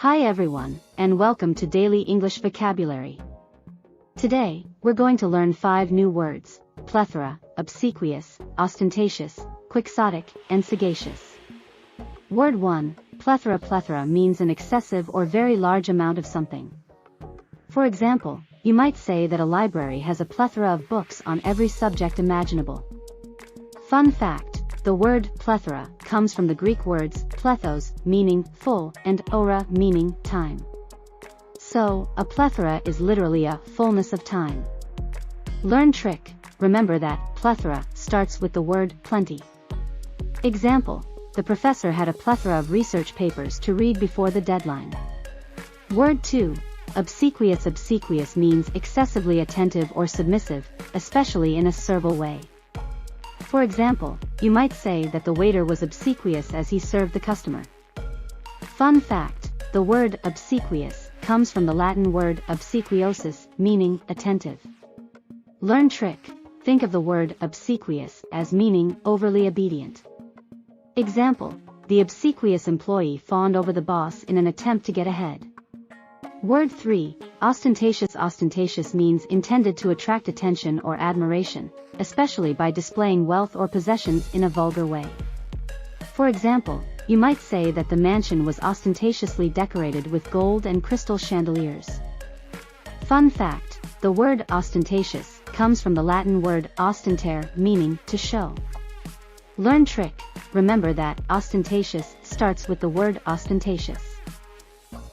Hi everyone, and welcome to Daily English Vocabulary. Today, we're going to learn 5 new words: plethora, obsequious, ostentatious, quixotic, and sagacious. Word 1, plethora. Plethora means an excessive or very large amount of something. For example, you might say that a library has a plethora of books on every subject imaginable. Fun fact: the word plethora comes from the Greek words plethos, meaning full, and ora, meaning time. So, a plethora is literally a fullness of time. Learn trick: remember that plethora starts with the word plenty. Example: the professor had a plethora of research papers to read before the deadline. Word 2, obsequious. Obsequious means excessively attentive or submissive, especially in a servile way. For example, you might say that the waiter was obsequious as he served the customer. Fun fact: the word obsequious comes from the Latin word obsequiosus, meaning attentive. Learn trick: think of the word obsequious as meaning overly obedient. Example: the obsequious employee fawned over the boss in an attempt to get ahead. Word 3, ostentatious. Ostentatious means intended to attract attention or admiration, especially by displaying wealth or possessions in a vulgar way. For example, you might say that the mansion was ostentatiously decorated with gold and crystal chandeliers. Fun fact: the word ostentatious comes from the Latin word ostentare, meaning to show. Learn trick: remember that ostentatious starts with the word ostentatious.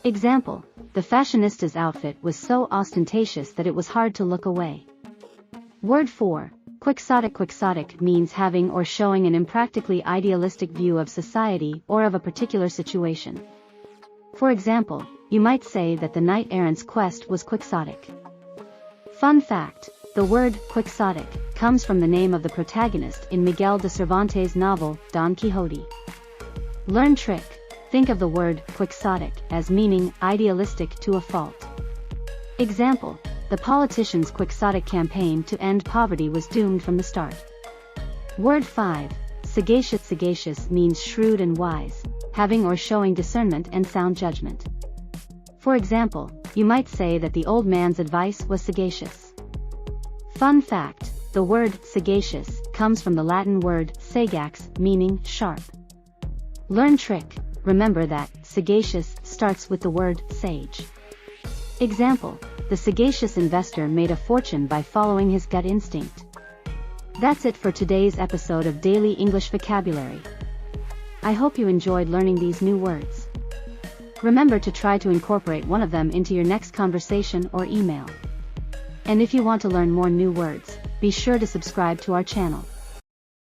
Example: the fashionista's outfit was so ostentatious that it was hard to look away. Word 4, quixotic. Quixotic means having or showing an impractically idealistic view of society or of a particular situation. For example, you might say that the knight-errant's quest was quixotic. Fun fact: the word quixotic comes from the name of the protagonist in Miguel de Cervantes' novel, Don Quixote. Learn trick: think of the word quixotic as meaning idealistic to a fault. Example: the politician's quixotic campaign to end poverty was doomed from the start. Word 5, sagacious. Sagacious means shrewd and wise, having or showing discernment and sound judgment. For example, you might say that the old man's advice was sagacious. Fun fact: the word sagacious comes from the Latin word sagax, meaning sharp. Learn trick: remember that sagacious starts with the word sage. Example: the sagacious investor made a fortune by following his gut instinct. That's it for today's episode of Daily English Vocabulary. I hope you enjoyed learning these new words. Remember to try to incorporate one of them into your next conversation or email. And if you want to learn more new words, be sure to subscribe to our channel.